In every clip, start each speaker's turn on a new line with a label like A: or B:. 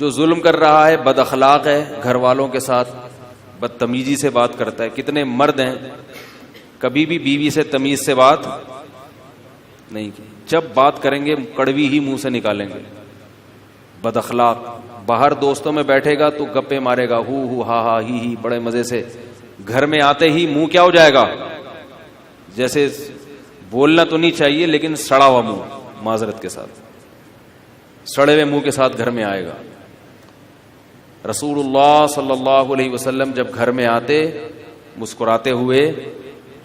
A: جو ظلم کر رہا ہے بد اخلاق ہے، گھر والوں کے ساتھ بدتمیزی سے بات کرتا ہے. کتنے مرد ہیں کبھی بھی بیوی سے تمیز سے بات نہیں کی، جب بات کریں گے کڑوی ہی منہ سے نکالیں گے. بد اخلاق، باہر دوستوں میں بیٹھے گا تو گپے مارے گا، ہو ہا ہا ہی بڑے مزے سے. گھر میں آتے ہی منہ کیا ہو جائے گا، جیسے بولنا تو نہیں چاہیے لیکن سڑا ہوا منہ، معذرت کے ساتھ سڑے ہوئے منہ کے ساتھ گھر میں آئے گا. رسول اللہ صلی اللہ علیہ وسلم جب گھر میں آتے مسکراتے ہوئے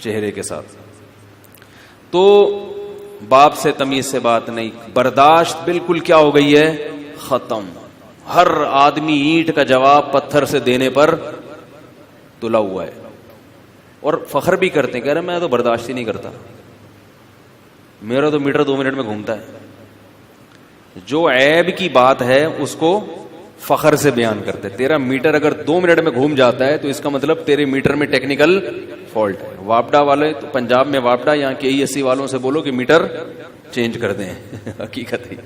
A: چہرے کے ساتھ. تو باپ سے تمیز سے بات نہیں، برداشت بالکل کیا ہو گئی ہے، ختم. ہر آدمی اینٹ کا جواب پتھر سے دینے پر تلا ہوا ہے، اور فخر بھی کرتے ہیں، کہہ رہے میں تو برداشت ہی نہیں کرتا، میرا تو میٹر 2 منٹ میں گھومتا ہے. جو عیب کی بات ہے اس کو فخر سے بیان کرتے. تیرا میٹر اگر 2 منٹ میں گھوم جاتا ہے تو اس کا مطلب تیرے میٹر میں ٹیکنیکل فالٹ ہے. واپڈا والے تو پنجاب میں واپڈا، یہاں کے ESC والوں سے بولو کہ میٹر چینج کر دیں. حقیقت ہے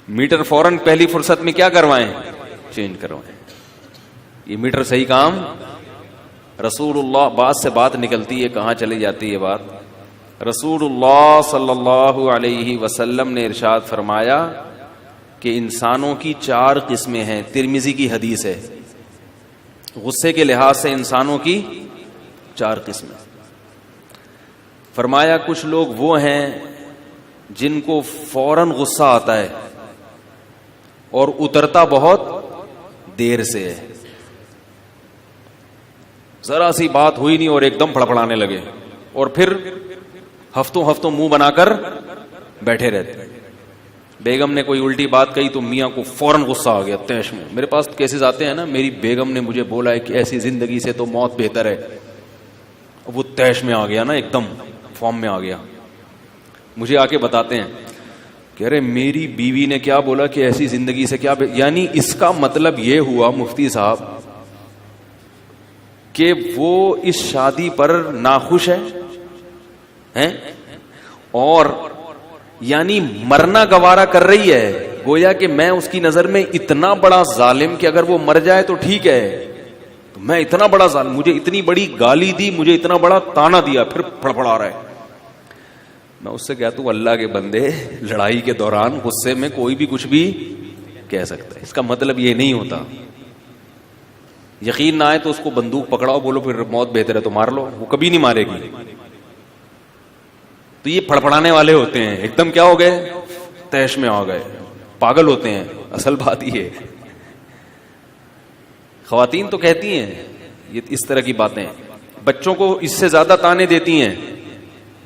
A: میٹر فوراً پہلی فرصت میں کیا کروائیں، چینج کروائیں. یہ میٹر صحیح کام. رسول اللہ، بات سے بات نکلتی ہے، کہاں چلی جاتی ہے بات. رسول اللہ صلی اللہ علیہ وسلم نے ارشاد فرمایا کہ انسانوں کی 4 قسمیں ہیں. ترمذی کی حدیث ہے. غصے کے لحاظ سے انسانوں کی 4 قسمیں. فرمایا کچھ لوگ وہ ہیں جن کو فوراً غصہ آتا ہے اور اترتا بہت دیر سے ہے. ذرا سی بات ہوئی نہیں اور ایک دم پھڑپڑانے لگے، اور پھر ہفتوں منہ بنا کر بیٹھے رہتے. بیگم نے کوئی الٹی بات کہی تو میاں کو فوراً غصہ آ گیا تیش میں. میرے پاس کیسز آتے ہیں نا، میری بیگم نے مجھے بولا ہے کہ ایسی زندگی سے تو موت بہتر ہے. وہ تیش میں آ گیا نا، ایک دم فارم میں آ گیا. مجھے آ کے بتاتے ہیں، کہہ رہے میری بیوی نے کیا بولا کہ ایسی زندگی سے کیا یعنی اس کا مطلب یہ ہوا مفتی صاحب کہ وہ اس شادی پر ناخوش ہے اور یعنی مرنا گوارا کر رہی ہے. گویا کہ میں اس کی نظر میں اتنا بڑا ظالم کہ اگر وہ مر جائے تو ٹھیک ہے، تو میں اتنا بڑا ظالم، مجھے اتنی بڑی گالی دی، مجھے اتنا بڑا تانا دیا، پھر پھڑپڑا رہا ہے. میں اس سے کہتا ہوں اللہ کے بندے، لڑائی کے دوران غصے میں کوئی بھی کچھ بھی کہہ سکتا ہے، اس کا مطلب یہ نہیں ہوتا. یقین نہ آئے تو اس کو بندوق پکڑاؤ، بولو پھر موت بہتر ہے تو مار لو، وہ کبھی نہیں مارے گی. تو یہ پھڑپڑانے والے ہوتے ہیں، ایک دم کیا ہو گئے، تیش میں آ گئے، پاگل ہوتے ہیں. اصل بات یہ ہے، خواتین تو کہتی ہیں یہ اس طرح کی باتیں، بچوں کو اس سے زیادہ تانے دیتی ہیں.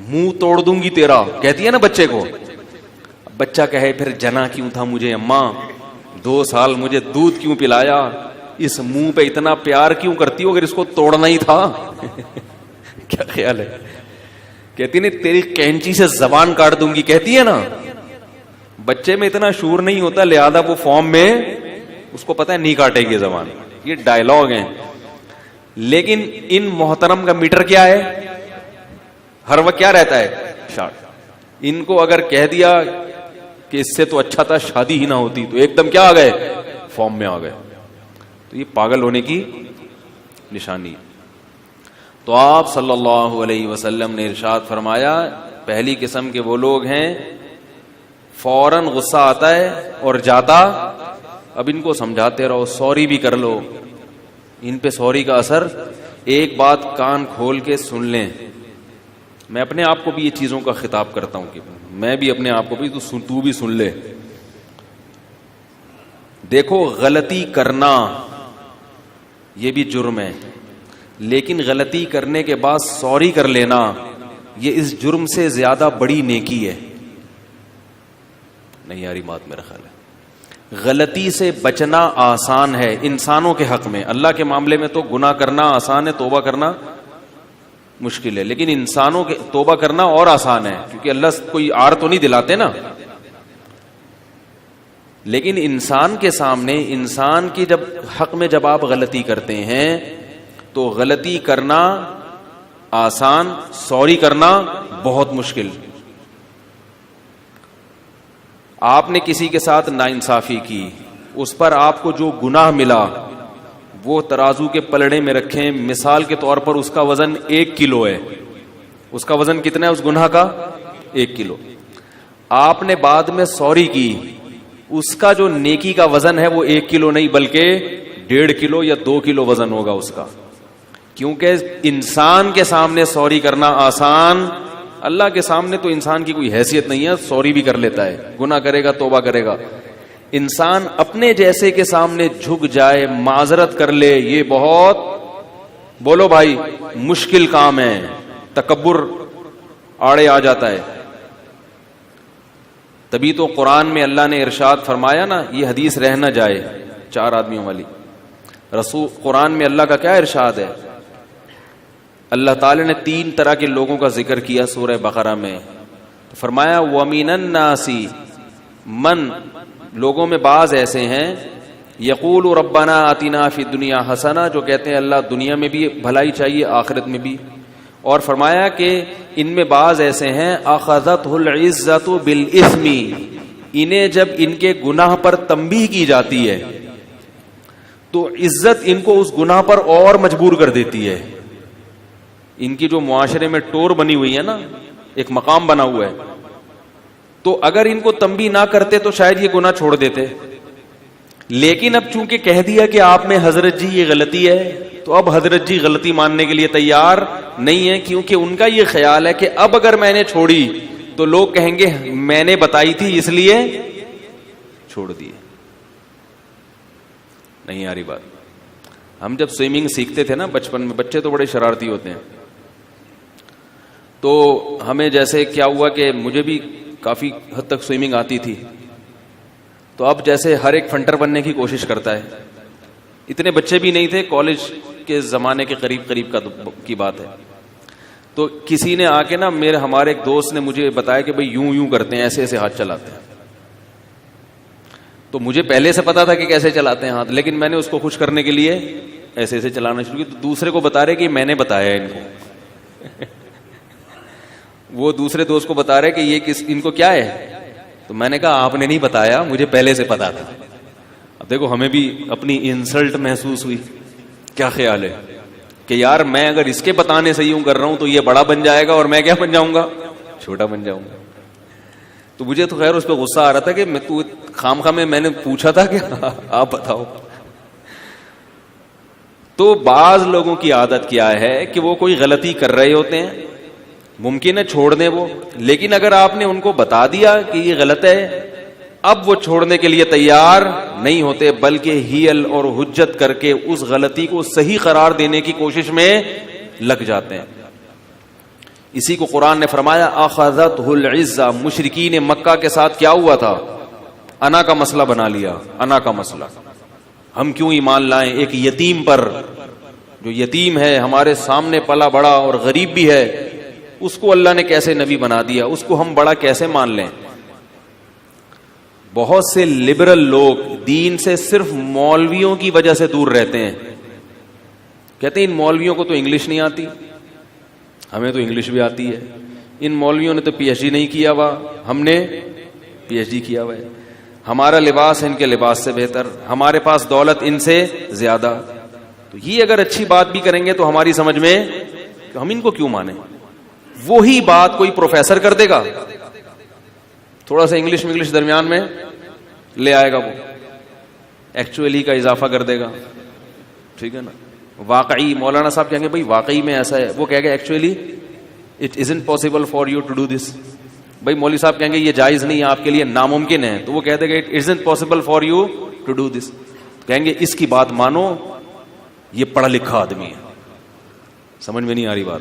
A: منہ توڑ دوں گی تیرا، کہتی ہے نا بچے کو. بچہ کہے پھر جنا کیوں تھا مجھے اماں، 2 سال مجھے دودھ کیوں پلایا، اس منہ پہ اتنا پیار کیوں کرتی ہو اگر اس کو توڑنا ہی تھا. کیا خیال ہے، کہتی نہیں تیری کینچی سے زبان کاٹ دوں گی، کہتی ہے نا. بچے میں اتنا شعور نہیں ہوتا، لہذا وہ فارم میں اس کو پتا ہے نہیں کاٹے گی زبان. یہ ڈائلاگ ہیں. لیکن ان محترم کا میٹر کیا ہے، ہر وقت کیا رہتا ہے، شارٹ. ان کو اگر کہہ دیا کہ اس سے تو اچھا تھا شادی ہی نہ ہوتی، تو ایک دم کیا آ گئے، فارم میں آ گئے. تو یہ پاگل ہونے کی نشانی. تو آپ صلی اللہ علیہ وسلم نے ارشاد فرمایا پہلی قسم کے وہ لوگ ہیں فوراً غصہ آتا ہے اور جاتا. اب ان کو سمجھاتے رہو، سوری بھی کر لو، ان پہ سوری کا اثر. ایک بات کان کھول کے سن لیں، میں اپنے آپ کو بھی یہ چیزوں کا خطاب کرتا ہوں کہ میں بھی اپنے آپ کو بھی تو بھی سن لے. دیکھو غلطی کرنا یہ بھی جرم ہے، لیکن غلطی کرنے کے بعد سوری کر لینا یہ اس جرم سے زیادہ بڑی نیکی ہے. نہیں یاری بات میرا خیال ہے. غلطی سے بچنا آسان ہے انسانوں کے حق میں، اللہ کے معاملے میں تو گناہ کرنا آسان ہے، توبہ کرنا مشکل ہے. لیکن انسانوں کے توبہ کرنا اور آسان ہے، کیونکہ اللہ کوئی آر تو نہیں دلاتے نا. لیکن انسان کے سامنے، انسان کی جب حق میں جب آپ غلطی کرتے ہیں تو غلطی کرنا آسان، سوری کرنا بہت مشکل. آپ نے کسی کے ساتھ ناانصافی کی, اس پر آپ کو جو گناہ ملا وہ ترازو کے پلڑے میں رکھیں. مثال کے طور پر اس کا وزن 1 کلو ہے. اس کا وزن کتنا ہے اس گناہ کا؟ 1 کلو. آپ نے بعد میں سوری کی, اس کا جو نیکی کا وزن ہے وہ 1 کلو نہیں بلکہ 1.5 کلو یا 2 کلو وزن ہوگا اس کا. کیونکہ انسان کے سامنے سوری کرنا آسان, اللہ کے سامنے تو انسان کی کوئی حیثیت نہیں ہے, سوری بھی کر لیتا ہے, گناہ کرے گا توبہ کرے گا. انسان اپنے جیسے کے سامنے جھک جائے, معذرت کر لے, یہ بہت, بولو بھائی, مشکل کام ہے. تکبر آڑے آ جاتا ہے. تبھی تو قرآن میں اللہ نے ارشاد فرمایا نا, یہ حدیث رہ نہ جائے 4 آدمیوں والی. رسول قرآن میں اللہ کا کیا ارشاد ہے؟ اللہ تعالی نے 3 طرح کے لوگوں کا ذکر کیا سورہ بقرہ میں. فرمایا وَمِنَ النَّاسِ من, لوگوں میں بعض ایسے ہیں, یقول ربنا آتنا فی الدنیا حسنہ, جو کہتے ہیں اللہ دنیا میں بھی بھلائی چاہیے آخرت میں بھی. اور فرمایا کہ ان میں بعض ایسے ہیں اخذتہ العزت بالاثم, انہیں جب ان کے گناہ پر تنبیہ کی جاتی ہے تو عزت ان کو اس گناہ پر اور مجبور کر دیتی ہے. ان کی جو معاشرے میں ٹور بنی ہوئی ہے نا, ایک مقام بنا ہوا ہے, تو اگر ان کو تنبیہ نہ کرتے تو شاید یہ گناہ چھوڑ دیتے. لیکن اب چونکہ کہہ دیا کہ آپ میں حضرت جی یہ غلطی ہے, تو اب حضرت جی غلطی ماننے کے لیے تیار نہیں ہے, کیونکہ ان کا یہ خیال ہے کہ اب اگر میں نے چھوڑی تو لوگ کہیں گے میں نے بتائی تھی اس لیے چھوڑ دیے. نہیں آ رہی بات. ہم جب سوئمنگ سیکھتے تھے نا بچپن میں, بچے تو بڑے شرارتی ہوتے ہیں, تو ہمیں جیسے کیا ہوا کہ مجھے بھی کافی حد تک سوئمنگ آتی تھی, تو اب جیسے ہر ایک فنٹر بننے کی کوشش کرتا ہے. اتنے بچے بھی نہیں تھے, کالج کے زمانے کے قریب کی بات ہے. تو کسی نے آ کے نا ہمارے ایک دوست نے مجھے بتایا کہ بھئی یوں کرتے ہیں, ایسے ایسے ہاتھ چلاتے ہیں. تو مجھے پہلے سے پتا تھا کہ کیسے چلاتے ہیں ہاتھ, لیکن میں نے اس کو خوش کرنے کے لیے ایسے ایسے چلانا شروع کیا. تو دوسرے کو بتا رہے کہ میں نے بتایا ان کو وہ دوسرے دوست کو بتا رہے کہ یہ ان کو کیا ہے. تو میں نے کہا آپ نے نہیں بتایا, مجھے پہلے سے پتا تھا. اب دیکھو ہمیں بھی اپنی انسلٹ محسوس ہوئی. کیا خیال ہے کہ یار میں اگر اس کے بتانے سے یوں کر رہا ہوں تو یہ بڑا بن جائے گا اور میں کیا بن جاؤں گا, چھوٹا بن جاؤں گا. تو مجھے تو خیر اس پہ غصہ آ رہا تھا کہ میں تو خام میں نے پوچھا تھا کہ آپ بتاؤ. تو بعض لوگوں کی عادت کیا ہے کہ وہ کوئی غلطی کر رہے ہوتے ہیں, ممکن ہے چھوڑ دیں وہ, لیکن اگر آپ نے ان کو بتا دیا کہ یہ غلط ہے, اب وہ چھوڑنے کے لیے تیار نہیں ہوتے, بلکہ ہیل اور حجت کر کے اس غلطی کو صحیح قرار دینے کی کوشش میں لگ جاتے ہیں. اسی کو قرآن نے فرمایا اخذتہ العزہ, مشرکین مکہ کے ساتھ کیا ہوا تھا, انا کا مسئلہ بنا لیا. انا کا مسئلہ, ہم کیوں ایمان لائیں ایک یتیم پر, جو یتیم ہے ہمارے سامنے پلا بڑا اور غریب بھی ہے, اس کو اللہ نے کیسے نبی بنا دیا, اس کو ہم بڑا کیسے مان لیں. بہت سے لبرل لوگ دین سے صرف مولویوں کی وجہ سے دور رہتے ہیں. کہتے ہیں ان مولویوں کو تو انگلش نہیں آتی, ہمیں تو انگلش بھی آتی ہے. ان مولویوں نے تو پی ایچ ڈی نہیں کیا ہوا, ہم نے پی ایچ ڈی کیا ہوا ہے. ہمارا لباس ان کے لباس سے بہتر, ہمارے پاس دولت ان سے زیادہ. تو یہ اگر اچھی بات بھی کریں گے تو ہماری سمجھ میں کہ ہم ان کو کیوں مانیں. وہی بات کوئی پروفیسر کر دے گا, تھوڑا سا انگلش درمیان میں لے آئے گا, وہ ایکچولی کا اضافہ کر دے گا, ٹھیک ہے نا. واقعی مولانا صاحب کہیں گے بھائی واقعی میں ایسا ہے, وہ کہے گا actually it isn't possible for you to do this. بھائی مولوی صاحب کہیں گے یہ جائز نہیں ہے, آپ کے لیے ناممکن ہے, تو وہ کہہ دے گا it isn't possible for you to do this. کہیں گے اس کی بات مانو, یہ پڑھا لکھا آدمی ہے. سمجھ میں نہیں آ رہی بات.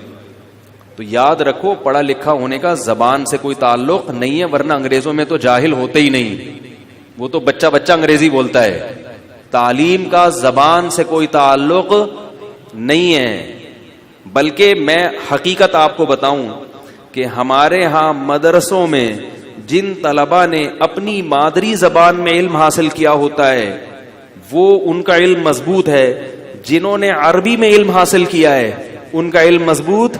A: تو یاد رکھو پڑھا لکھا ہونے کا زبان سے کوئی تعلق نہیں ہے, ورنہ انگریزوں میں تو جاہل ہوتے ہی نہیں, وہ تو بچہ انگریزی بولتا ہے. تعلیم کا زبان سے کوئی تعلق نہیں ہے. بلکہ میں حقیقت آپ کو بتاؤں کہ ہمارے ہاں مدرسوں میں جن طلباء نے اپنی مادری زبان میں علم حاصل کیا ہوتا ہے وہ ان کا علم مضبوط ہے, جنہوں نے عربی میں علم حاصل کیا ہے ان کا علم مضبوط.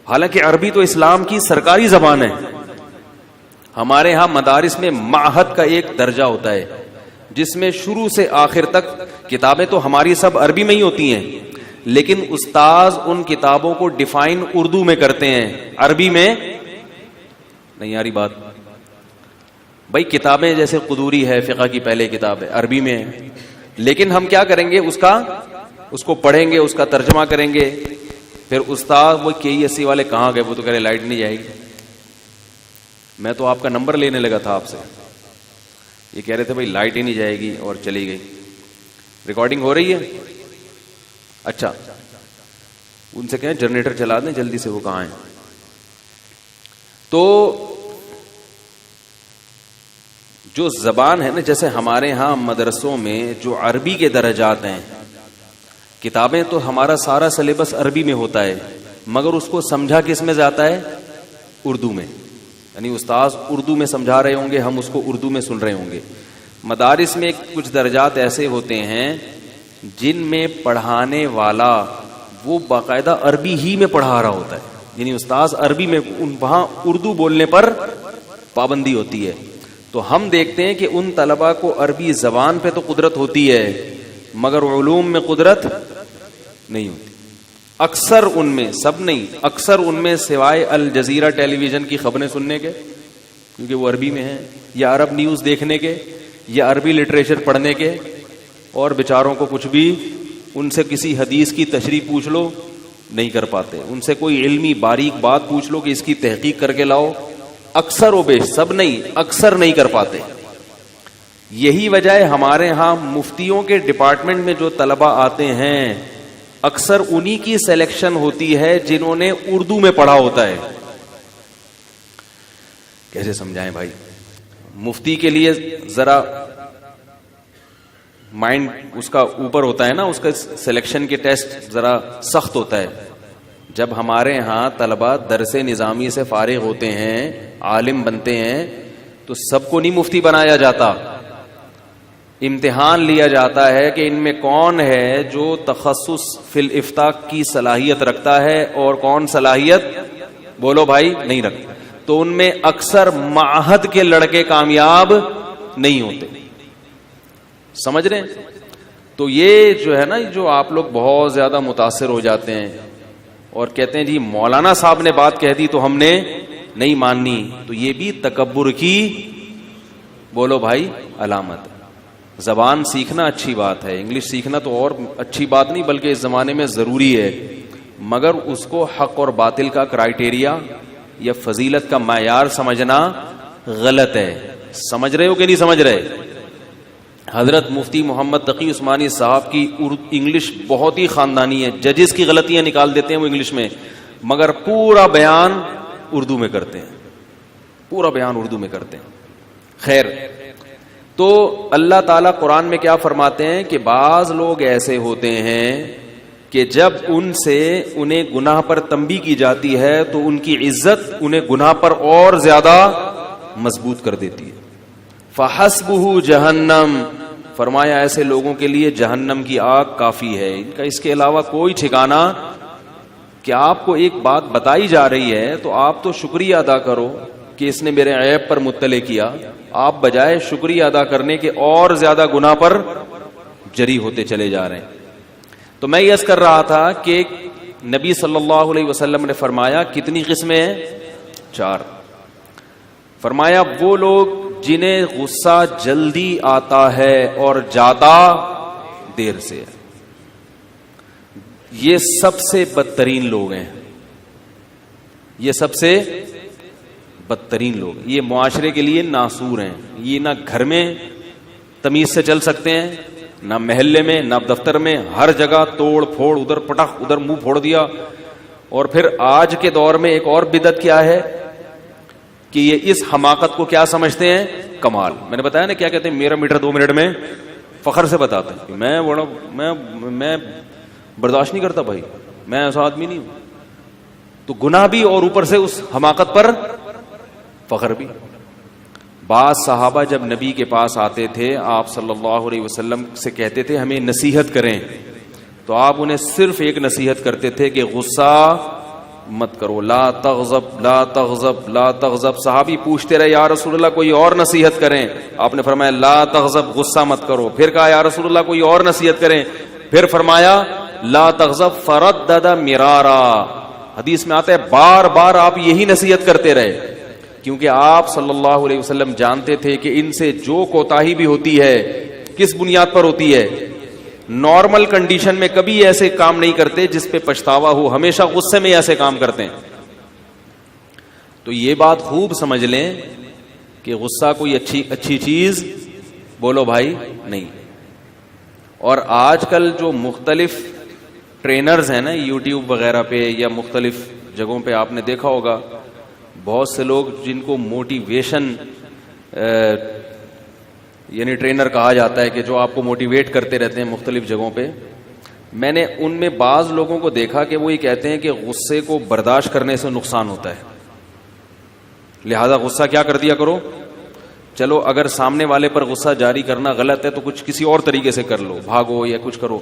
A: حالانکہ عربی تو اسلام کی سرکاری زبان ہے, ہمارے ہاں مدارس میں معہد کا ایک درجہ ہوتا ہے جس میں شروع سے آخر تک کتابیں تو ہماری سب عربی میں ہی ہوتی ہیں، لیکن استاذ ان کتابوں کو ڈیفائن اردو میں کرتے ہیں، عربی میں نہیں آ رہی بات بھائی. کتابیں جیسے قدوری ہے، فقہ کی پہلے کتاب ہے، عربی میں ہے، لیکن ہم کیا کریں گے، اس کو پڑھیں گے، اس کا ترجمہ کریں گے. پھر استاد وہ KESC والے کہاں گئے، وہ تو کہہ رہے لائٹ نہیں جائے گی. میں تو آپ کا نمبر لینے لگا تھا آپ سے، یہ کہہ رہے تھے بھائی لائٹ ہی نہیں جائے گی، اور چلی گئی. ریکارڈنگ ہو رہی ہے؟ اچھا، ان سے کہیں جنریٹر چلا دیں جلدی سے، وہ کہاں ہیں. تو جو زبان ہے نا، جیسے ہمارے ہاں مدرسوں میں جو عربی کے درجات ہیں، کتابیں تو ہمارا سارا سلیبس عربی میں ہوتا ہے، مگر اس کو سمجھا کس میں جاتا ہے، اردو میں. یعنی استاذ اردو میں سمجھا رہے ہوں گے، ہم اس کو اردو میں سن رہے ہوں گے. مدارس میں کچھ درجات ایسے ہوتے ہیں جن میں پڑھانے والا وہ باقاعدہ عربی ہی میں پڑھا رہا ہوتا ہے، یعنی استاذ عربی میں، وہاں اردو بولنے پر پابندی ہوتی ہے. تو ہم دیکھتے ہیں کہ ان طلباء کو عربی زبان پہ تو قدرت ہوتی ہے، مگر علوم میں قدرت نہیں ہوتی. اکثر ان میں، سب نہیں، اکثر ان میں سوائے الجزیرہ ٹیلی ویژن کی خبریں سننے کے، کیونکہ وہ عربی میں ہیں، یا عرب نیوز دیکھنے کے، یا عربی لٹریچر پڑھنے کے، اور بیچاروں کو کچھ بھی، ان سے کسی حدیث کی تشریح پوچھ لو نہیں کر پاتے، ان سے کوئی علمی باریک بات پوچھ لو کہ اس کی تحقیق کر کے لاؤ، اکثر و بیش، سب نہیں، اکثر نہیں کر پاتے. یہی وجہ ہے ہمارے ہاں مفتیوں کے ڈپارٹمنٹ میں جو طلباء آتے ہیں اکثر انہی کی سلیکشن ہوتی ہے جنہوں نے اردو میں پڑھا ہوتا ہے. کیسے سمجھائیں بھائی؟ مفتی کے لیے ذرا مائنڈ اس کا اوپر ہوتا ہے نا، اس کا سلیکشن کے ٹیسٹ ذرا سخت ہوتا ہے. جب ہمارے ہاں طلباء درس نظامی سے فارغ ہوتے ہیں، عالم بنتے ہیں، تو سب کو نہیں مفتی بنایا جاتا، امتحان لیا جاتا ہے کہ ان میں کون ہے جو تخصص فی الافتاء کی صلاحیت رکھتا ہے اور کون صلاحیت، بولو بھائی، نہیں رکھتا. تو ان میں اکثر معہد کے لڑکے کامیاب نہیں ہوتے. سمجھ رہے ہیں؟ تو یہ جو ہے نا، جو آپ لوگ بہت زیادہ متاثر ہو جاتے ہیں اور کہتے ہیں جی مولانا صاحب نے بات کہہ دی تو ہم نے نہیں ماننی، تو یہ بھی تکبر کی، بولو بھائی، علامت ہے. زبان سیکھنا اچھی بات ہے، انگلش سیکھنا تو اور اچھی بات نہیں بلکہ اس زمانے میں ضروری ہے، مگر اس کو حق اور باطل کا کرائیٹیریا یا فضیلت کا معیار سمجھنا غلط ہے. سمجھ رہے ہو کہ نہیں سمجھ رہے؟ حضرت مفتی محمد تقی عثمانی صاحب کی انگلش بہت ہی خاندانی ہے، ججز کی غلطیاں نکال دیتے ہیں وہ انگلش میں، مگر پورا بیان اردو میں کرتے ہیں، پورا بیان اردو میں کرتے ہیں. خیر، تو اللہ تعالیٰ قرآن میں کیا فرماتے ہیں کہ بعض لوگ ایسے ہوتے ہیں کہ جب ان سے انہیں گناہ پر تنبیہ کی جاتی ہے تو ان کی عزت انہیں گناہ پر اور زیادہ مضبوط کر دیتی ہے. فحسبہ جہنم، فرمایا ایسے لوگوں کے لیے جہنم کی آگ کافی ہے، ان کا اس کے علاوہ کوئی ٹھکانہ. کہ آپ کو ایک بات بتائی جا رہی ہے تو آپ تو شکریہ ادا کرو کہ اس نے میرے عیب پر مطلع کیا، آپ بجائے شکریہ ادا کرنے کے اور زیادہ گناہ پر جری ہوتے چلے جا رہے ہیں. تو میں یہ عرض کر رہا تھا کہ نبی صلی اللہ علیہ وسلم نے فرمایا کتنی قسمیں ہیں؟ 4. فرمایا وہ لوگ جنہیں غصہ جلدی آتا ہے اور جاتا دیر سے، یہ سب سے بدترین لوگ ہیں، یہ سب سے بدترین لوگ، یہ معاشرے کے لیے ناسور ہیں. یہ نہ گھر میں تمیز سے چل سکتے ہیں، نہ محلے میں، نہ دفتر میں، ہر جگہ توڑ پھوڑ، ادھر پٹخ ادھر منہ پھوڑ دیا. اور پھر آج کے دور میں ایک اور بدعت کیا ہے کہ یہ اس حماقت کو کیا سمجھتے ہیں؟ کمال. میں نے بتایا نا کیا کہتے ہیں، میرا میٹر 2 منٹ میں، فخر سے بتاتا ہے کہ میں برداشت نہیں کرتا بھائی، میں ایسا آدمی نہیں ہوں. تو گناہ بھی اور اوپر سے اس حماقت پر فخر بھی. بعض صحابہ جب نبی کے پاس آتے تھے، آپ صلی اللہ علیہ وسلم سے کہتے تھے ہمیں نصیحت کریں، تو آپ انہیں صرف ایک نصیحت کرتے تھے کہ غصہ مت کرو. لا تغضب لا تغضب لا تغضب. صحابی پوچھتے رہے یا رسول اللہ کوئی اور نصیحت کریں. آپ نے فرمایا لا تغضب, غصہ مت کرو. پھر کہا یا رسول اللہ کوئی اور نصیحت کریں. پھر فرمایا لا تغضب فردد مرارا. حدیث میں آتا ہے بار بار آپ یہی نصیحت کرتے رہے, کیونکہ آپ صلی اللہ علیہ وسلم جانتے تھے کہ ان سے جو کوتاہی بھی ہوتی ہے کس بنیاد پر ہوتی ہے. نارمل کنڈیشن میں کبھی ایسے کام نہیں کرتے جس پہ پچھتاوا ہو, ہمیشہ غصے میں ایسے کام کرتے ہیں. تو یہ بات خوب سمجھ لیں کہ غصہ کوئی اچھی چیز بولو بھائی نہیں. اور آج کل جو مختلف ٹرینرز ہیں نا یوٹیوب وغیرہ پہ یا مختلف جگہوں پہ, آپ نے دیکھا ہوگا بہت سے لوگ جن کو موٹیویشن یعنی ٹرینر کہا جاتا ہے کہ جو آپ کو موٹیویٹ کرتے رہتے ہیں مختلف جگہوں پہ. میں نے ان میں بعض لوگوں کو دیکھا کہ وہ یہ کہتے ہیں کہ غصے کو برداشت کرنے سے نقصان ہوتا ہے, لہذا غصہ کیا کر دیا کرو, چلو اگر سامنے والے پر غصہ جاری کرنا غلط ہے تو کچھ کسی اور طریقے سے کر لو, بھاگو یا کچھ کرو.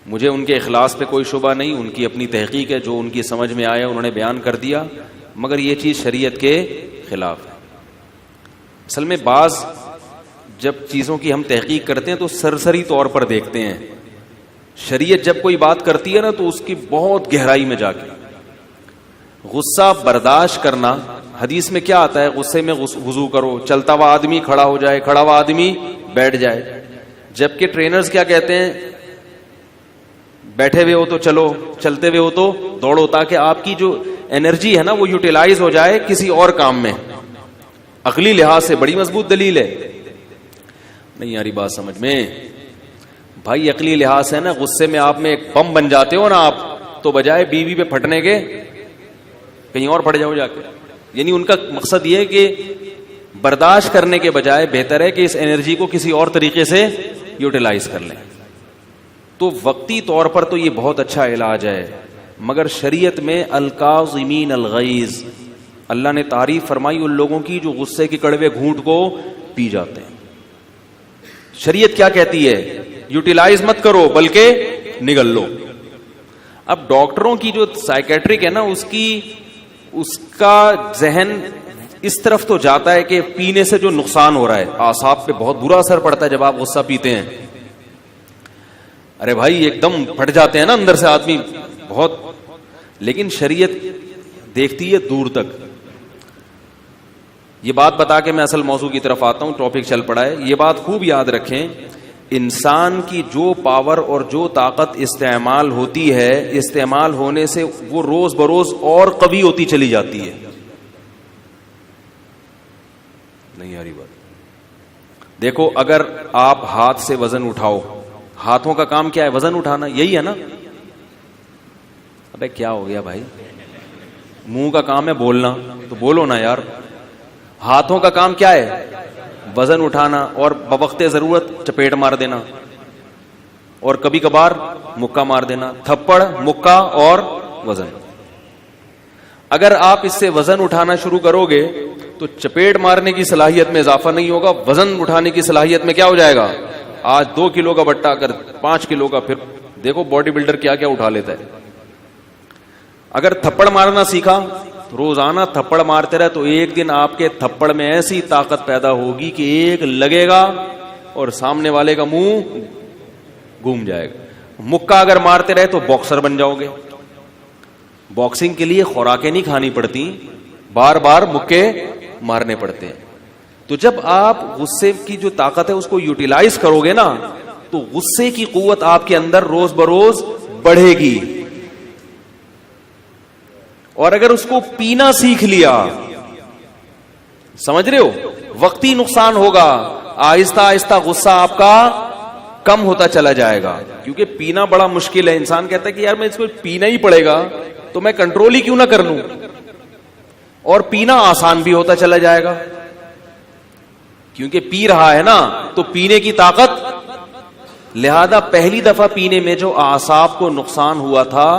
A: مجھے ان کے اخلاص پہ کوئی شبہ نہیں, ان کی اپنی تحقیق ہے, جو ان کی سمجھ میں آیا انہوں نے بیان کر دیا, مگر یہ چیز شریعت کے خلاف ہے. اصل میں بعض جب چیزوں کی ہم تحقیق کرتے ہیں تو سرسری طور پر دیکھتے ہیں, شریعت جب کوئی بات کرتی ہے نا تو اس کی بہت گہرائی میں جا کے. غصہ برداشت کرنا, حدیث میں کیا آتا ہے, غصے میں وضو کرو, چلتا ہوا آدمی کھڑا ہو جائے, کھڑا ہوا آدمی بیٹھ جائے. جبکہ ٹرینرز کیا کہتے ہیں, بیٹھے ہوئے ہو تو چلو, چلتے ہوئے ہو تو دوڑو, تاکہ آپ کی جو انرجی ہے نا وہ یوٹیلائز ہو جائے کسی اور کام میں. عقلی لحاظ سے بڑی مضبوط دلیل ہے. نہیں یاری بات سمجھ میں بھائی, عقلی لحاظ سے نا غصے میں آپ میں ایک بم بن جاتے ہو نا آپ, تو بجائے بیوی پہ پھٹنے کے کہیں اور پھٹ جاؤ جا کے. یعنی ان کا مقصد یہ ہے کہ برداشت کرنے کے بجائے بہتر ہے کہ اس انرجی کو کسی اور طریقے سے یوٹیلائز کر لیں. تو وقتی طور پر تو یہ بہت اچھا علاج ہے, مگر شریعت میں الکاظمین الغیظ, اللہ نے تعریف فرمائی ان لوگوں کی جو غصے کے کڑوے گھونٹ کو پی جاتے ہیں. شریعت کیا کہتی ہے, یوٹیلائز مت کرو بلکہ نگل لو. اب ڈاکٹروں کی جو سائیکیٹرک ہے نا اس کا ذہن اس طرف تو جاتا ہے کہ پینے سے جو نقصان ہو رہا ہے, اعصاب پہ بہت برا اثر پڑتا ہے جب آپ غصہ پیتے ہیں. ارے بھائی ایک دم پھٹ جاتے ہیں نا اندر سے آدمی بہت, لیکن شریعت دیکھتی ہے دور تک. یہ بات بتا کے میں اصل موضوع کی طرف آتا ہوں, ٹاپک چل پڑا ہے. یہ بات خوب یاد رکھیں, انسان کی جو پاور اور جو طاقت استعمال ہوتی ہے, استعمال ہونے سے وہ روز بروز اور قوی ہوتی چلی جاتی ہے. نہیں آ رہی بات. دیکھو اگر آپ ہاتھ سے وزن اٹھاؤ, ہاتھوں کا کام کیا ہے, وزن اٹھانا, یہی ہے نا. ابے کیا ہو گیا بھائی, منہ کا کام ہے بولنا, تو بولو نا یار. ہاتھوں کا کام کیا ہے, وزن اٹھانا, اور بوقت ضرورت چپیٹ مار دینا, اور کبھی کبھار مکہ مار دینا. تھپڑ, مکہ اور وزن. اگر آپ اس سے وزن اٹھانا شروع کرو گے تو چپیٹ مارنے کی صلاحیت میں اضافہ نہیں ہوگا, وزن اٹھانے کی صلاحیت میں کیا ہو جائے گا. آج 2 کلو کا بٹا اگر 5 کلو کا, پھر دیکھو باڈی بلڈر کیا کیا اٹھا لیتا ہے. اگر تھپڑ مارنا سیکھا, روزانہ تھپڑ مارتے رہے, تو ایک دن آپ کے تھپڑ میں ایسی طاقت پیدا ہوگی کہ ایک لگے گا اور سامنے والے کا منہ گھوم جائے گا. مکہ اگر مارتے رہے تو باکسر بن جاؤ گے. باکسنگ کے لیے خوراکیں نہیں کھانی پڑتی, بار بار مکے مارنے پڑتے ہیں. تو جب آپ غصے کی جو طاقت ہے اس کو یوٹیلائز کرو گے نا, تو غصے کی قوت آپ کے اندر روز بروز بڑھے گی. اور اگر اس کو پینا سیکھ لیا, سمجھ رہے ہو, وقتی نقصان ہوگا, آہستہ آہستہ غصہ آپ کا کم ہوتا چلا جائے گا. کیونکہ پینا بڑا مشکل ہے. انسان کہتا ہے کہ یار میں اس کو پینا ہی پڑے گا تو میں کنٹرول ہی کیوں نہ کر لوں, اور پینا آسان بھی ہوتا چلا جائے گا. کیونکہ پی رہا ہے نا تو پینے کی طاقت, لہذا پہلی دفعہ پینے میں جو اعصاب کو نقصان ہوا تھا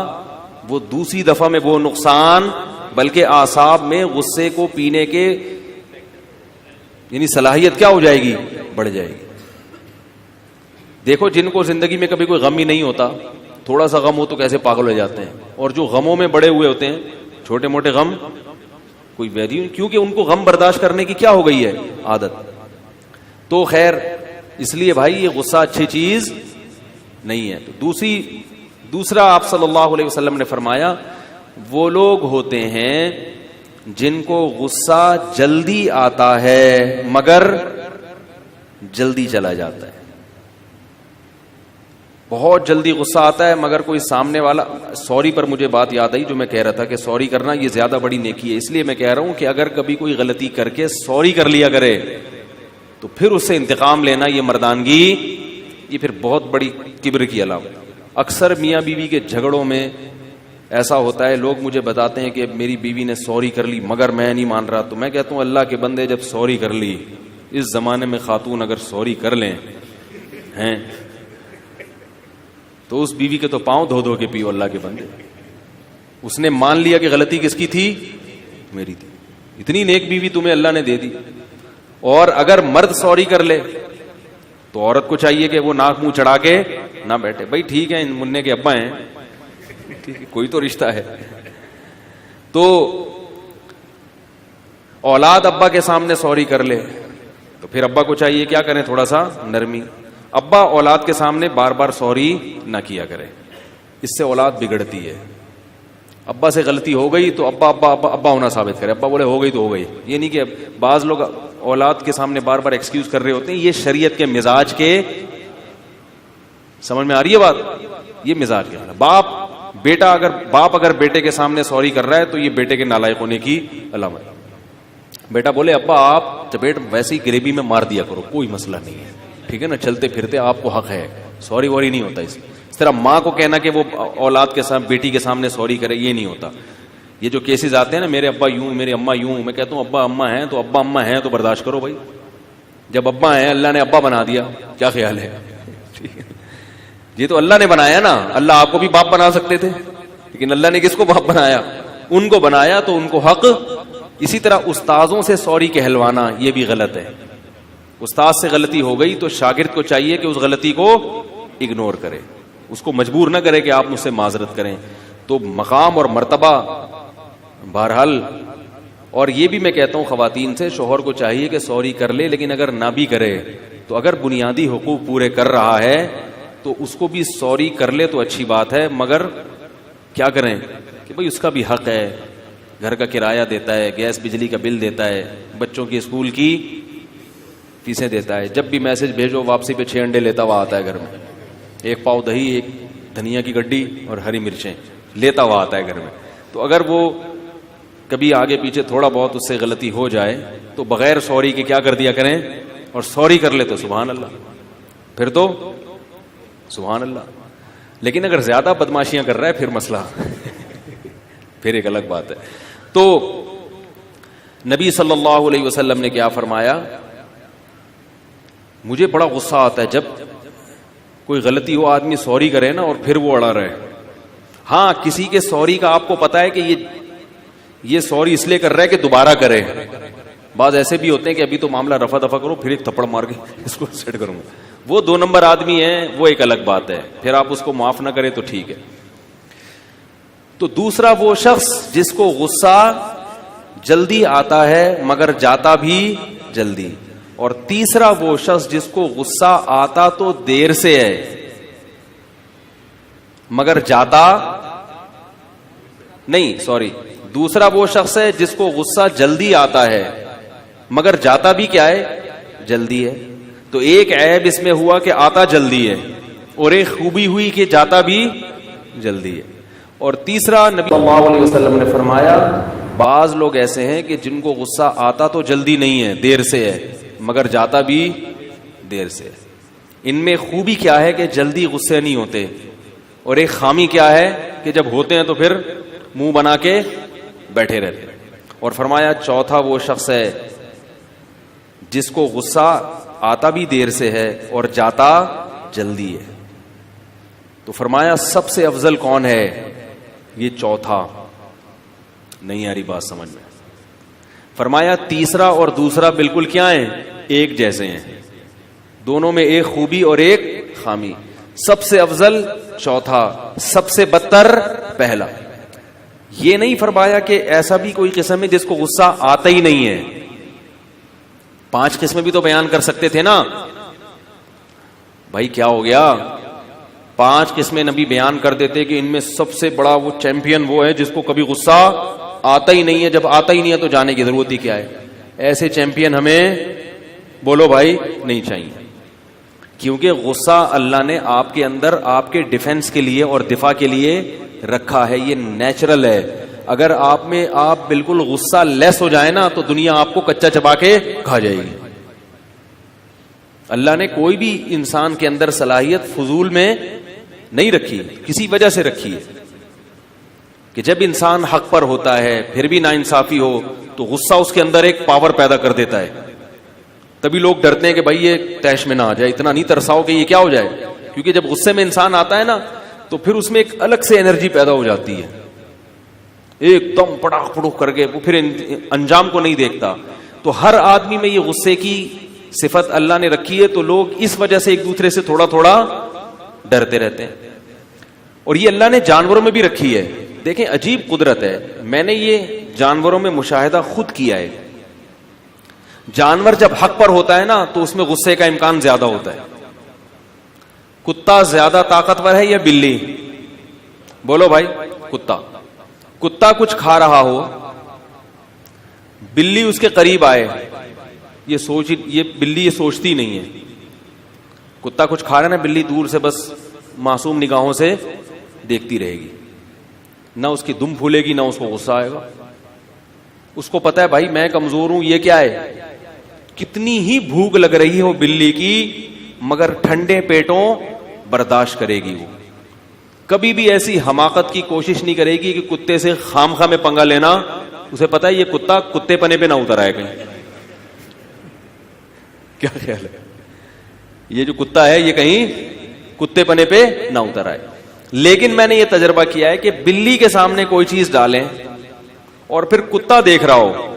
A: وہ دوسری دفعہ میں وہ نقصان بلکہ اعصاب میں غصے کو پینے کے یعنی صلاحیت کیا ہو جائے گی, بڑھ جائے گی. دیکھو جن کو زندگی میں کبھی کوئی غم ہی نہیں ہوتا, تھوڑا سا غم ہو تو کیسے پاگل ہو جاتے ہیں, اور جو غموں میں بڑے ہوئے ہوتے ہیں, چھوٹے موٹے غم کوئی ویلیو, کیونکہ ان کو غم برداشت کرنے کی کیا ہو گئی ہے, عادت. تو خیر اس لیے بھائی یہ غصہ اچھی چیز نہیں ہے. تو دوسرا آپ صلی اللہ علیہ وسلم نے فرمایا وہ لوگ ہوتے ہیں جن کو غصہ جلدی آتا ہے مگر جلدی چلا جاتا ہے. بہت جلدی غصہ آتا ہے مگر کوئی سامنے والا, سوری پر مجھے بات یاد آئی جو میں کہہ رہا تھا کہ سوری کرنا یہ زیادہ بڑی نیکی ہے. اس لیے میں کہہ رہا ہوں کہ اگر کبھی کوئی غلطی کر کے سوری کر لیا کرے تو پھر اس سے انتقام لینا یہ مردانگی, یہ پھر بہت بڑی کبر کی علامت. اکثر میاں بیوی کے جھگڑوں میں ایسا ہوتا ہے, لوگ مجھے بتاتے ہیں کہ میری بیوی نے سوری کر لی مگر میں نہیں مان رہا. تو میں کہتا ہوں اللہ کے بندے جب سوری کر لی, اس زمانے میں خاتون اگر سوری کر لیں ہیں تو اس بیوی کے تو پاؤں دھو دھو کے پیو اللہ کے بندے. اس نے مان لیا کہ غلطی کس کی تھی, میری تھی. اتنی نیک بیوی تمہیں اللہ نے دے دی. اور اگر مرد سوری کر لے تو عورت کو چاہیے کہ وہ ناک منہ چڑھا کے نہ بیٹھے, بھائی ٹھیک ہے ان منع کے ابا ہیں, کوئی تو رشتہ ہے. تو اولاد ابا کے سامنے سوری کر لے تو پھر ابا کو چاہیے کیا کریں, تھوڑا سا نرمی. ابا اولاد کے سامنے بار بار سوری نہ کیا کرے, اس سے اولاد بگڑتی ہے. ابا سے غلطی ہو گئی تو ابا ابا ابا ابا ہونا ثابت کرے, ابا بولے ہو گئی تو ہو گئی. یہ نہیں کہ بعض لوگ اولاد کے سامنے بار بار ایکسکیوز کر رہے ہوتے ہیں, یہ شریعت کے مزاج کے, سمجھ میں آ رہی ہے بات, یہ مزاج کے. باپ اگر بیٹے کے سامنے سوری کر رہا ہے تو یہ بیٹے کے نالائق ہونے کی علامت. بیٹا بولے ابا آپ چپیٹ ویسے ہی گریوی میں مار دیا کرو, کوئی مسئلہ نہیں ہے, ٹھیک ہے نا, چلتے پھرتے آپ کو حق ہے, سوری ووری نہیں ہوتا. اس طرح ماں کو کہنا کہ وہ اولاد کے سامنے بیٹی کے سامنے سوری کرے, یہ نہیں ہوتا. یہ جو کیسز آتے ہیں نا, میرے ابا یوں میرے اماں یوں, میں کہتا ہوں ابا اماں ہیں تو ابا اماں ہیں تو برداشت کرو بھائی. جب ابا ہیں, اللہ نے ابا بنا دیا, کیا خیال ہے, یہ تو اللہ نے بنایا نا. اللہ آپ کو بھی باپ بنا سکتے تھے, لیکن اللہ نے کس کو باپ بنایا, ان کو بنایا تو ان کو حق. اسی طرح استاذوں سے سوری کہلوانا یہ بھی غلط ہے. استاد سے غلطی ہو گئی تو شاگرد کو چاہیے کہ اس غلطی کو اگنور کرے, اس کو مجبور نہ کرے کہ آپ مجھ سے معذرت کریں. تو مقام اور مرتبہ بہرحال. اور یہ بھی میں کہتا ہوں خواتین سے, شوہر کو چاہیے کہ سوری کر لے, لیکن اگر نہ بھی کرے تو اگر بنیادی حقوق پورے کر رہا ہے تو اس کو بھی سوری کر لے تو اچھی بات ہے, مگر کیا کریں کہ بھئی اس کا بھی حق ہے, گھر کا کرایہ دیتا ہے, گیس بجلی کا بل دیتا ہے, بچوں کی اسکول کی فیسیں دیتا ہے. جب بھی میسج بھیجو واپسی پہ 6 انڈے لیتا ہوا آتا ہے گھر میں, 1 پاؤ دہی, 1 دھنیا کی گڈی اور ہری مرچیں لیتا ہوا آتا ہے گھر میں. تو اگر وہ کبھی آگے پیچھے تھوڑا بہت اس سے غلطی ہو جائے تو بغیر سوری کے کیا کر دیا کریں, اور سوری کر لے تو سبحان اللہ, پھر تو سبحان اللہ. لیکن اگر زیادہ بدماشیاں کر رہا ہے پھر مسئلہ پھر ایک الگ بات ہے. تو نبی صلی اللہ علیہ وسلم نے کیا فرمایا, مجھے بڑا غصہ آتا ہے جب کوئی غلطی ہو, آدمی سوری کرے نا اور پھر وہ اڑا رہے. ہاں کسی کے سوری کا آپ کو پتا ہے کہ یہ سوری اس لیے کر رہا ہے کہ دوبارہ کرے. بعض ایسے بھی ہوتے ہیں کہ ابھی تو معاملہ رفع دفع کرو, پھر ایک تھپڑ مار کے اس کو سیٹ کروں گا. وہ 2 نمبر آدمی ہیں, وہ ایک الگ بات ہے, پھر آپ اس کو معاف نہ کریں تو ٹھیک ہے. تو دوسرا وہ شخص جس کو غصہ جلدی آتا ہے مگر جاتا بھی جلدی. اور تیسرا وہ شخص جس کو غصہ آتا تو دیر سے ہے مگر جاتا نہیں, سوری, دوسرا وہ شخص ہے جس کو غصہ جلدی آتا ہے مگر جاتا بھی کیا ہے, جلدی ہے. تو ایک عیب اس میں ہوا کہ آتا جلدی ہے, اور ایک خوبی ہوئی کہ جاتا بھی جلدی ہے. اور تیسرا نبی صلی اللہ علیہ وسلم نے فرمایا بعض لوگ ایسے ہیں کہ جن کو غصہ آتا تو جلدی نہیں ہے, دیر سے ہے, مگر جاتا بھی دیر سے. ان میں خوبی کیا ہے کہ جلدی غصے نہیں ہوتے, اور ایک خامی کیا ہے کہ جب ہوتے ہیں تو پھر منہ بنا کے بیٹھے رہتے. اور فرمایا چوتھا وہ شخص ہے جس کو غصہ آتا بھی دیر سے ہے اور جاتا جلدی ہے. تو فرمایا سب سے افضل کون ہے, یہ چوتھا. نہیں آ رہی بات سمجھ میں. فرمایا تیسرا اور دوسرا بالکل کیا ہیں, ایک جیسے ہیں, دونوں میں ایک خوبی اور ایک خامی. سب سے افضل چوتھا، سب سے بدتر پہلا. یہ نہیں فرمایا کہ ایسا بھی کوئی قسم ہے جس کو غصہ آتا ہی نہیں ہے. 5 قسمیں بھی تو بیان کر سکتے تھے نا بھائی. کیا ہو گیا؟ 5 قسمیں نبی بیان کر دیتے کہ ان میں سب سے بڑا وہ چیمپئن وہ ہے جس کو کبھی غصہ آتا ہی نہیں ہے. جب آتا ہی نہیں ہے تو جانے کی ضرورت ہی کیا ہے؟ ایسے چیمپئن ہمیں بولو بھائی نہیں چاہیے. کیونکہ غصہ اللہ نے آپ کے اندر آپ کے ڈیفنس کے لیے اور دفاع کے لیے رکھا ہے. یہ نیچرل ہے. اگر آپ میں آپ بالکل غصہ لیس ہو جائے نا تو دنیا آپ کو کچا چبا کے کھا جائے گی. اللہ نے کوئی بھی انسان کے اندر صلاحیت فضول میں نہیں رکھی، کسی وجہ سے رکھی ہے کہ جب انسان حق پر ہوتا ہے پھر بھی ناانصافی ہو تو غصہ اس کے اندر ایک پاور پیدا کر دیتا ہے. تبھی لوگ ڈرتے ہیں کہ بھائی یہ تیش میں نہ آ جائے، اتنا نہیں ترساؤ کہ یہ کیا ہو جائے. کیونکہ جب غصے میں انسان آتا ہے نا تو پھر اس میں ایک الگ سے انرجی پیدا ہو جاتی ہے، ایک دم پڑاخ پڑوخ کر کے وہ پھر انجام کو نہیں دیکھتا. تو ہر آدمی میں یہ غصے کی صفت اللہ نے رکھی ہے، تو لوگ اس وجہ سے ایک دوسرے سے تھوڑا تھوڑا ڈرتے رہتے ہیں. اور یہ اللہ نے جانوروں میں بھی رکھی ہے. دیکھیں عجیب قدرت ہے. میں نے یہ جانوروں میں مشاہدہ خود کیا ہے. جانور جب حق پر ہوتا ہے نا تو اس میں غصے کا امکان زیادہ ہوتا ہے. کتا زیادہ طاقتور ہے یا بلی؟ بولو بھائی. کتا کچھ کھا رہا ہو، بلی اس کے قریب آئے، یہ بلی یہ سوچتی نہیں ہے. کتا کچھ کھا رہا ہے نا، بلی دور سے بس معصوم نگاہوں سے دیکھتی رہے گی، نہ اس کی دم پھولے گی نہ اس کو غصہ آئے گا. اس کو پتا ہے بھائی میں کمزور ہوں، یہ کیا ہے. کتنی ہی بھوک لگ رہی ہو بلی کی مگر ٹھنڈے پیٹوں برداشت کرے گی. وہ کبھی بھی ایسی حماقت کی کوشش نہیں کرے گی کہ کتے سے خامخواہ میں پنگا لینا. اسے پتا ہے یہ کتا کتے پنے پہ نہ اتر آئے کہیں. کیا خیال ہے؟ یہ جو کتا ہے یہ کہیں کتے پنے پہ نہ اتر آئے. لیکن میں نے یہ تجربہ کیا ہے کہ بلی کے سامنے کوئی چیز ڈالیں اور پھر کتا دیکھ رہا ہو،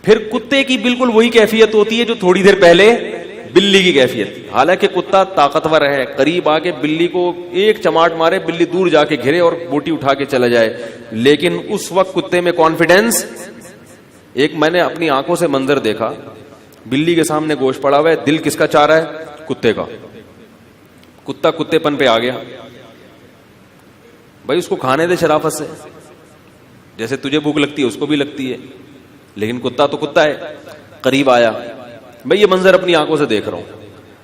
A: پھر کتے کی بالکل وہی کیفیت ہوتی ہے جو تھوڑی دیر پہلے بلی کی کیفیت تھی. حالانکہ کتا طاقتور ہے، قریب آ کے بلی کو ایک چماٹ مارے، بلی دور جا کے گھرے اور بوٹی اٹھا کے چلا جائے. لیکن اس وقت کتے میں کانفیڈنس. ایک میں نے اپنی آنکھوں سے منظر دیکھا، بلی کے سامنے گوشت پڑا ہوا ہے، دل کس کا چاہ رہا ہے؟ کتے کا. کتا کتے پن پہ آ گیا. بھائی اس کو کھانے دے شرافت سے، جیسے تجھے بھوک لگتی ہے اس کو بھی لگتی ہے، لیکن کتا تو کتا ہے. قریب آیا، بھائی یہ منظر اپنی آنکھوں سے دیکھ رہا ہوں.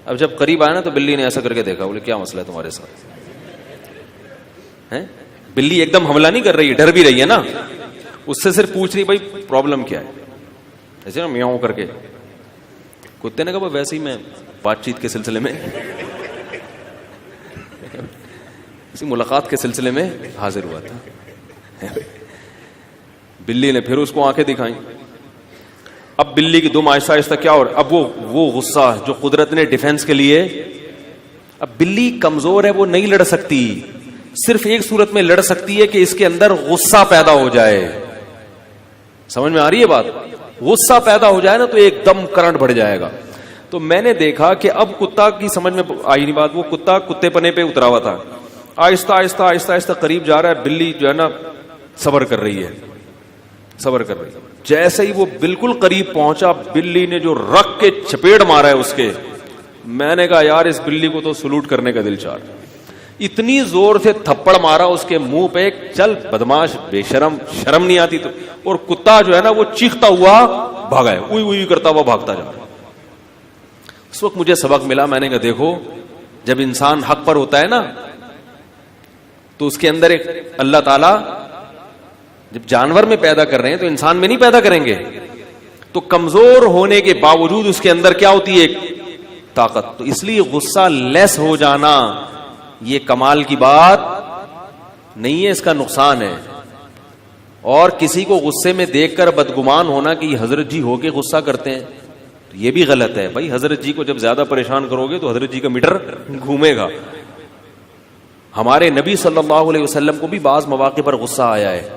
A: اب جب قریب آیا نا تو بلی نے ایسا کر کے دیکھا، بولے کیا مسئلہ ہے تمہارے ساتھ؟ بلی ایک دم حملہ نہیں کر رہی ہے، ڈر بھی رہی ہے نا. اس سے صرف پوچھ رہی بھائی پرابلم کیا ہے، ایسے نا میاؤں کر کے. کتے نے کہا ویسے ہی میں بات چیت کے سلسلے میں اسی ملاقات کے سلسلے میں حاضر ہوا تھا. بلی نے پھر اس کو آنکھیں دکھائیں. اب بلی کی دم آہستہ آہستہ کیا، اور اب وہ غصہ جو قدرت نے ڈیفنس کے لیے. اب بلی کمزور ہے، وہ نہیں لڑ سکتی. صرف ایک صورت میں لڑ سکتی ہے کہ اس کے اندر غصہ پیدا ہو جائے. سمجھ میں آ رہی ہے بات؟ غصہ پیدا ہو جائے نا تو ایک دم کرنٹ بڑھ جائے گا. تو میں نے دیکھا کہ اب کتا کی سمجھ میں آئی نہیں بات. وہ کتا کتے پنے پہ اترا ہوا تھا، آہستہ آہستہ آہستہ آہستہ قریب جا رہا ہے. بلی جو ہے نا صبر کر رہی ہے، صبر کر رہی ہے. جیسے ہی وہ بالکل قریب پہنچا، بلی نے جو رکھ کے چپیڑ مارا ہے اس کے. میں نے کہا یار اس بلی کو تو سلوٹ کرنے کا دل چاہ. اتنی زور سے تھپڑ مارا اس کے منہ پہ، چل بدماش بے شرم، شرم نہیں آتی تو. اور کتا جو ہے نا وہ چیختا ہوا بھاگا ہے، اوئی اوئی کرتا ہوا بھاگتا جا. اس وقت مجھے سبق ملا. میں نے کہا دیکھو جب انسان حق پر ہوتا ہے نا تو اس کے اندر ایک اللہ تعالی جب جانور میں پیدا کر رہے ہیں تو انسان میں نہیں پیدا کریں گے. تو کمزور ہونے کے باوجود اس کے اندر کیا ہوتی ہے؟ ایک طاقت. تو اس لیے غصہ لیس ہو جانا یہ کمال کی بات نہیں ہے، اس کا نقصان ہے. اور کسی کو غصے میں دیکھ کر بدگمان ہونا کہ یہ حضرت جی ہو کے غصہ کرتے ہیں، تو یہ بھی غلط ہے. بھائی حضرت جی کو جب زیادہ پریشان کرو گے تو حضرت جی کا میٹر گھومے گا. ہمارے نبی صلی اللہ علیہ وسلم کو بھی بعض مواقع پر غصہ آیا ہے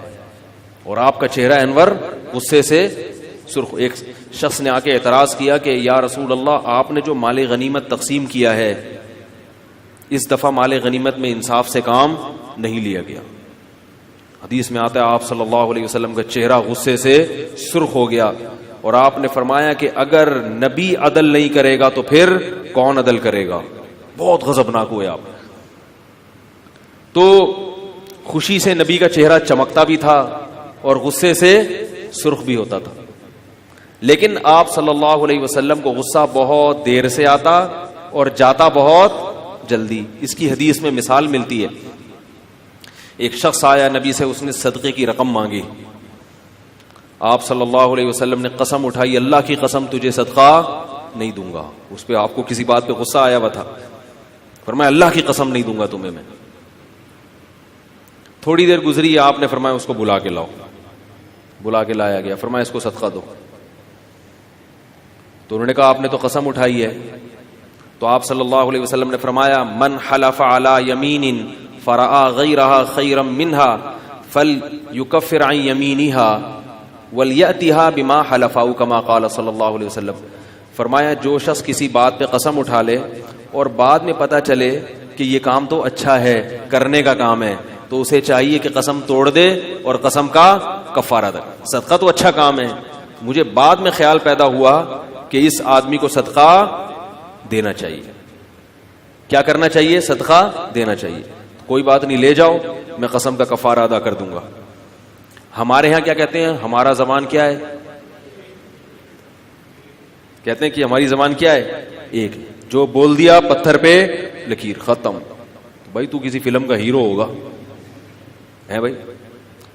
A: اور آپ کا چہرہ انور غصے سے سرخ. ایک شخص نے آ کے اعتراض کیا کہ یا رسول اللہ آپ نے جو مال غنیمت تقسیم کیا ہے اس دفعہ مال غنیمت میں انصاف سے کام نہیں لیا گیا. حدیث میں آتا ہے آپ صلی اللہ علیہ وسلم کا چہرہ غصے سے سرخ ہو گیا اور آپ نے فرمایا کہ اگر نبی عدل نہیں کرے گا تو پھر کون عدل کرے گا. بہت غضبناک ہوئے آپ. تو خوشی سے نبی کا چہرہ چمکتا بھی تھا اور غصے سے سرخ بھی ہوتا تھا. لیکن آپ صلی اللہ علیہ وسلم کو غصہ بہت دیر سے آتا اور جاتا بہت جلدی. اس کی حدیث میں مثال ملتی ہے. ایک شخص آیا نبی سے, اس نے صدقے کی رقم مانگی. آپ صلی اللہ علیہ وسلم نے قسم اٹھائی, اللہ کی قسم تجھے صدقہ نہیں دوں گا. اس پہ آپ کو کسی بات پہ غصہ آیا ہوا تھا. فرمایا اللہ کی قسم نہیں دوں گا تمہیں میں. تھوڑی دیر گزری, آپ نے فرمایا اس کو بلا کے لاؤ. بلا کے لایا گیا. فرمایا اس کو صدقہ دو. تو انہوں نے کہا آپ نے تو قسم اٹھائی ہے. تو آپ صلی اللہ علیہ وسلم نے فرمایا من حلف علی یمین فرآ غیرها خیرا منها فلیکفر عن یمینها ولیأتها بما حلف او کما قال صلی اللہ علیہ وسلم. فرمایا جو شخص کسی بات پہ قسم اٹھا لے اور بعد میں پتہ چلے کہ یہ کام تو اچھا ہے, کرنے کا کام ہے, تو اسے چاہیے کہ قسم توڑ دے اور قسم کا کفارہ دے. صدقہ تو اچھا کام ہے, مجھے بعد میں خیال پیدا ہوا کہ اس آدمی کو صدقہ دینا چاہیے. کیا کرنا چاہیے؟ صدقہ دینا چاہیے. کوئی بات نہیں, لے جاؤ, میں قسم کا کفارہ ادا کر دوں گا. ہمارے ہاں کیا کہتے ہیں, ہمارا زبان کیا ہے, کہتے ہیں کہ ہماری زبان کیا ہے, ایک, جو بول دیا پتھر پہ لکیر, ختم. بھائی تو کسی فلم کا ہیرو ہوگا ہے بھائی,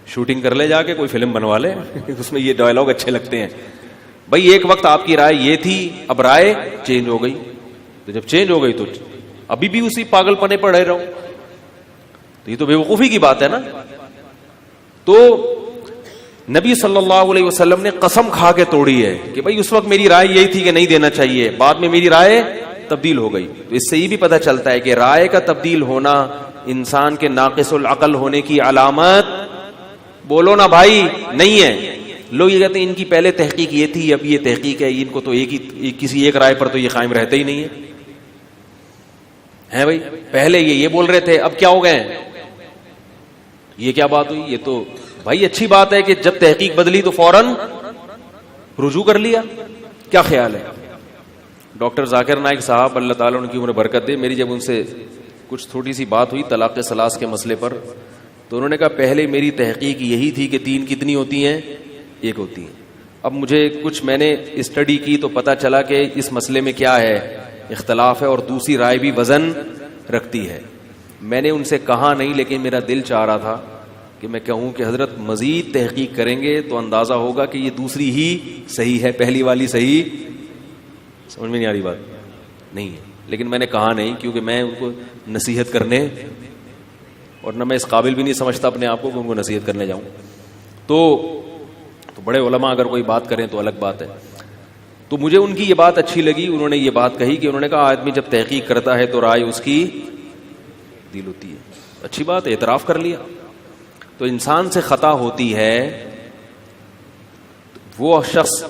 A: شوٹنگ کر لے جا کے, کوئی فلم بنوا لے, اس میں یہ ڈائلاگ اچھے لگتے ہیں. بھائی ایک وقت آپ کی رائے یہ تھی, اب رائے چینج ہو گئی. تو جب چینج ہو گئی تو ابھی بھی اسی پاگل پنے پر رہ رہا ہوں, تو یہ تو بیوقوفی کی بات ہے نا. تو نبی صلی اللہ علیہ وسلم نے قسم کھا کے توڑی ہے کہ بھائی اس وقت میری رائے یہی تھی کہ نہیں دینا چاہیے, بعد میں میری رائے تبدیل ہو گئی. تو اس سے یہ بھی پتہ چلتا ہے کہ رائے کا تبدیل ہونا انسان کے ناقص العقل ہونے کی علامت, بولو نا بھائی, نہیں ہے. لوگ یہ کہتے ہیں ان کی پہلے تحقیق یہ تھی, اب یہ تحقیق ہے, ان کو تو ایک ہی, کسی ایک رائے پر تو یہ قائم رہتے ہی نہیں ہے بھائی. پہلے یہ بول رہے تھے, اب کیا ہو گئے, یہ کیا بات ہوئی. یہ تو بھائی اچھی بات ہے کہ جب تحقیق بدلی تو فوراً رجوع کر لیا. کیا خیال ہے؟ ڈاکٹر ذاکر نائک صاحب, اللہ تعالیٰ ان کی عمر برکت دے, میری جب ان سے کچھ تھوڑی سی بات ہوئی طلاق ثلاث کے مسئلے پر, تو انہوں نے کہا پہلے میری تحقیق یہی تھی کہ 3 کتنی ہوتی ہیں, 1 ہوتی ہیں. اب مجھے کچھ میں نے اسٹڈی کی تو پتا چلا کہ اس مسئلے میں کیا ہے, اختلاف ہے, اور دوسری رائے بھی وزن رکھتی ہے. میں نے ان سے کہا نہیں, لیکن میرا دل چاہ رہا تھا کہ میں کہوں کہ حضرت مزید تحقیق کریں گے تو اندازہ ہوگا کہ یہ دوسری ہی صحیح ہے, پہلی والی صحیح. سمجھ میں نہیں آ رہی بات, نہیں ہے. لیکن میں نے کہا نہیں, کیونکہ میں ان کو نصیحت کرنے, اور نہ میں اس قابل بھی نہیں سمجھتا اپنے آپ کو کہ ان کو نصیحت کرنے جاؤں. تو بڑے علماء اگر کوئی بات کریں تو الگ بات ہے. تو مجھے ان کی یہ بات اچھی لگی. انہوں نے یہ بات کہی کہ انہوں نے کہا آدمی جب تحقیق کرتا ہے تو رائے اس کی دل ہوتی ہے. اچھی بات ہے, اعتراف کر لیا. تو انسان سے خطا ہوتی ہے, وہ شخص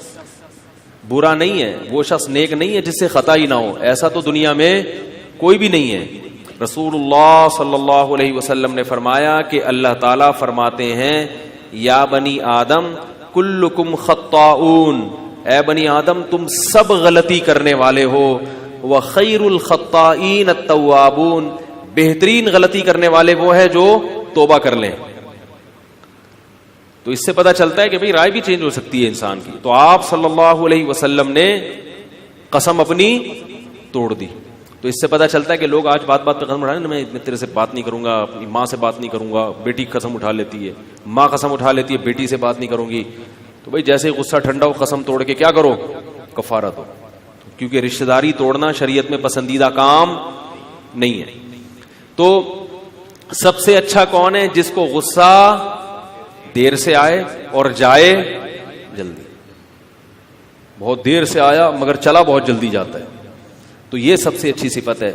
A: برا نہیں ہے, وہ شخص نیک نہیں ہے جس سے خطا ہی نہ ہو. ایسا تو دنیا میں کوئی بھی نہیں ہے. رسول اللہ صلی اللہ علیہ وسلم نے فرمایا کہ اللہ تعالیٰ فرماتے ہیں یا بنی آدم کلکم خطاؤن, اے بنی آدم تم سب غلطی کرنے والے ہو. وخیر الخطائین التوابون, بہترین غلطی کرنے والے وہ ہے جو توبہ کر لیں. تو اس سے پتہ چلتا ہے کہ بھئی رائے بھی چینج ہو سکتی ہے انسان کی. تو آپ صلی اللہ علیہ وسلم نے قسم اپنی توڑ دی. تو اس سے پتہ چلتا ہے کہ لوگ آج بات بات پہ قسم اٹھانے, میں تیرے سے بات نہیں کروں گا, اپنی ماں سے بات نہیں کروں گا. بیٹی قسم اٹھا لیتی ہے, ماں قسم اٹھا لیتی ہے بیٹی سے بات نہیں کروں گی. تو بھئی جیسے غصہ ٹھنڈا ہو, قسم توڑ کے کیا کرو, کفارہ دو. کیونکہ رشتہ داری توڑنا شریعت میں پسندیدہ کام نہیں ہے. تو سب سے اچھا کون ہے؟ جس کو غصہ دیر سے آئے اور جائے جلدی. بہت دیر سے آیا مگر چلا بہت جلدی جاتا ہے. تو یہ سب سے اچھی صفت ہے.